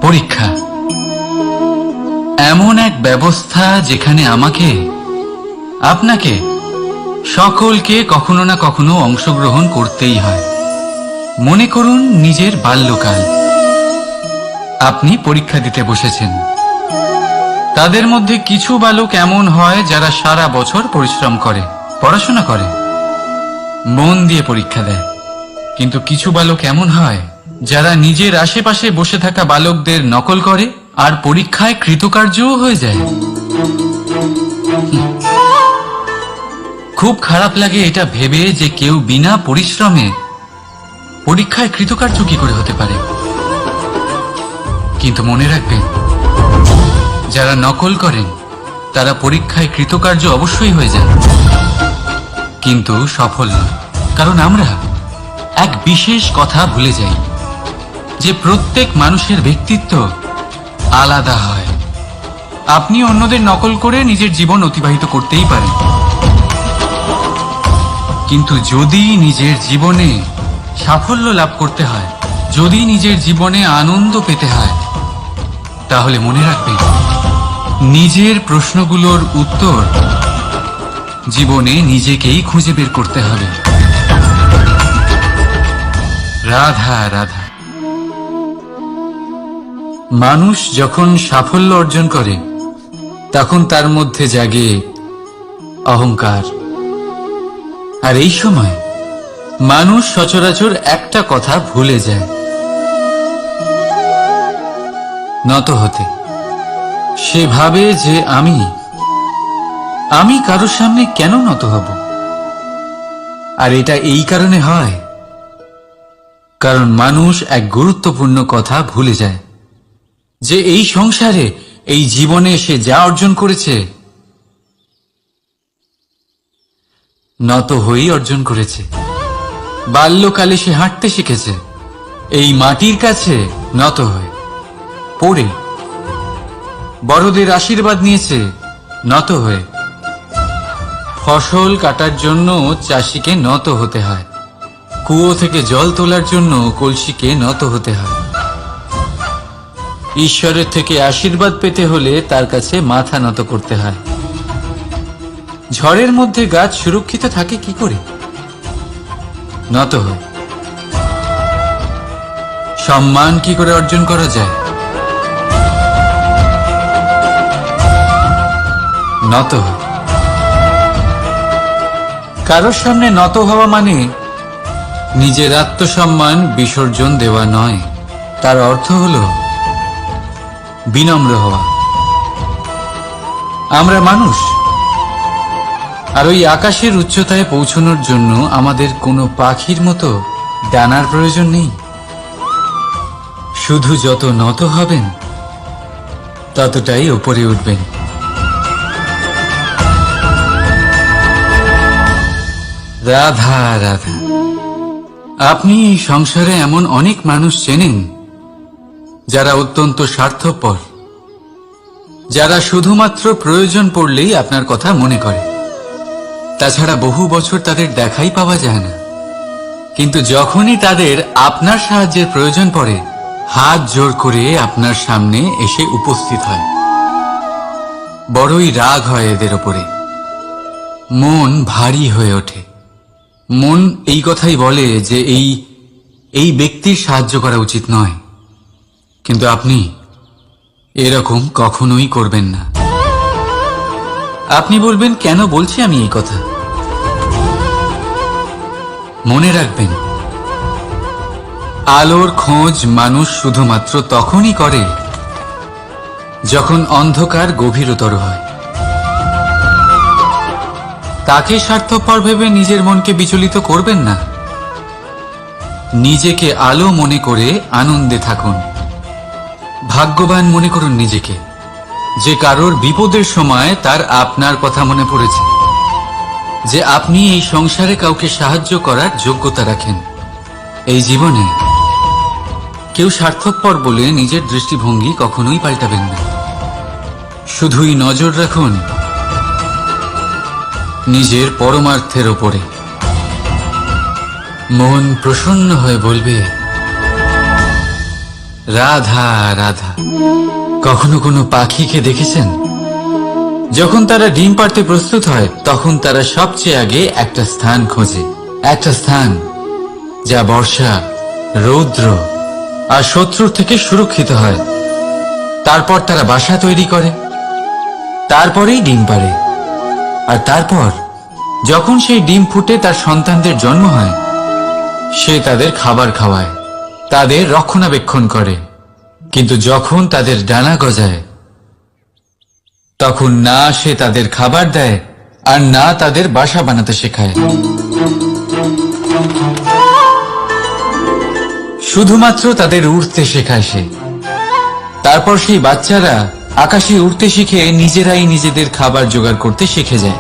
পরীক্ষা এমন এক ব্যবস্থা যেখানে আমাকে, আপনাকে, সকলকে কখনো না কখনো অংশগ্রহণ করতেই হয়। মনে করুন নিজের বাল্যকাল। আপনি পরীক্ষা দিতে বসেছেন। তাদের মধ্যে কিছু বালক এমন হয় যারা সারা বছর পরিশ্রম করে, পড়াশোনা করে, মন দিয়ে পরীক্ষা দেয়। কিন্তু কিছু বালক এমন হয় যারা নিজের আশেপাশে বসে থাকা বালকদের নকল করে আর পরীক্ষায় কৃতকার্যও হয়ে যায়। খুব খারাপ লাগে এটা ভেবে যে কেউ বিনা পরিশ্রমে পরীক্ষায় কৃতকার্য কি করে হতে পারে। কিন্তু মনে রাখবেন, যারা নকল করেন তারা পরীক্ষায় কৃতকার্য অবশ্যই হয়ে যান, কিন্তু সফল নয়। কারণ আমরা এক বিশেষ কথা ভুলে যাই যে প্রত্যেক মানুষের ব্যক্তিত্ব আলাদা হয়। আপনি অন্যদের নকল করে নিজের জীবন অতিবাহিত করতেই পারেন, কিন্তু যদি নিজের জীবনে সাফল্য লাভ করতে হয়, যদি নিজের জীবনে আনন্দ পেতে হয়, তাহলে মনে রাখবেন নিজের প্রশ্নগুলোর উত্তর জীবনে নিজেকেই খুঁজে বের করতে হবে। রাধা রাধা। মানুষ যখন সাফল্য অর্জন করে তখন তার মধ্যে জাগে অহংকার। আর এই সময় মানুষ সচরাচর একটা কথা ভুলে যায়, নত হতে। সে ভাবে যে আমি কারোর সামনে কেন নত হব। আর এটা এই কারণে হয় কারণ মানুষ এক গুরুত্বপূর্ণ কথা ভুলে যায় যে এই সংসারে, এই জীবনে সে যা অর্জন করেছে নত হয়েই অর্জন করেছে। বাল্যকালে সে হাঁটতে শিখেছে এই মাটির কাছে নত হয়ে, পড়ে। বড়দের আশীর্বাদ নিয়েছে নত হয়ে। ফসল কাটার জন্য চাষিকে নত হতে হয়, কুয়ো থেকে জল তোলার জন্য কলসিকে নত হতে হয়। ঈশ্বরের থেকে আশীর্বাদ পেতে হলে তার কাছে মাথা নত করতে হয়। ঝড়ের মধ্যে গাছ সুরক্ষিত থাকে কি করে? নত হয়। সম্মান কি করে অর্জন করা যায়? নত হয়। কারোর সামনে নত হওয়া মানে নিজের আত্মসম্মান বিসর্জন দেওয়া নয়। তার অর্থ হল বিনম্র হওয়া। আমরা মানুষ, আর ওই আকাশের উচ্চতায় পৌঁছানোর জন্য আমাদের কোনো পাখির মতো ডানার প্রয়োজন নেই। শুধু যত নত হবেন ততটাই উপরে উঠবেন। রাধা রাধা। আপনি এই সংসারে এমন অনেক মানুষ চেনেন যারা অত্যন্ত স্বার্থপর, যারা শুধুমাত্র প্রয়োজন পড়লেই আপনার কথা মনে করে। তাছাড়া বহু বছর তাদের দেখাই পাওয়া যায় না, কিন্তু যখনই তাদের আপনার সাহায্যের প্রয়োজন পড়ে হাত জোর করে আপনার সামনে এসে উপস্থিত হয়। বড়ই রাগ হয় এদের ওপরে, মন ভারী হয়ে ওঠে। মন এই কথাই বলে যে এই ব্যক্তির সাহায্য করা উচিত নয়, কিন্তু আপনি এরকম কখনোই করবেন না। আপনি বলবেন, কেন বলছি আমি এই কথা? মনে রাখবেন, আলোর খোঁজ মানুষ শুধুমাত্র তখনই করে যখন অন্ধকার গভীরতর হয়। তাকে স্বার্থপর ভেবে নিজের মনকে বিচলিত করবেন না। নিজেকে আলো মনে করে আনন্দে থাকুন। ভাগ্যবান মনে করুন নিজেকে, যে কারোর বিপদের সময় তার আপনার কথা মনে পড়েছে, যে আপনি এই সংসারে কাউকে সাহায্য করার যোগ্যতা রাখেন। এই জীবনে কেউ স্বার্থপর বলে নিজের দৃষ্টিভঙ্গি কখনোই পাল্টাবেন না। শুধুই নজর রাখুন নিজের পরমার্থের ওপরে। মন প্রসন্ন হয়ে বলবে, রাধা রাধা। কখনো কোনো পাখিকে দেখেছেন? যখন তারা ডিম পাড়তে প্রস্তুত হয় তখন তারা সবচেয়ে আগে একটা স্থান খোঁজে, একটা স্থান যা বর্ষা, রৌদ্র আর শত্রুর থেকে সুরক্ষিত হয়। তারপর তারা বাসা তৈরি করে, তারপরেই ডিম পাড়ে। আর তারপর যখন সেই ডিম ফুটে তার সন্তানদের জন্ম হয়, সে তাদের খাবার খাওয়ায়, তাদের রক্ষণাবেক্ষণ করে। কিন্তু যখন তাদের ডানা গজায়, তখন না সে তাদের খাবার দেয় আর না তাদের বাসা বানাতে শেখায়। শুধুমাত্র তাদের উড়তে শেখায় সে। তারপর সেই বাচ্চারা আকাশে উড়তে শিখে নিজেরাই নিজেদের খাবার জোগাড় করতে শিখে যায়।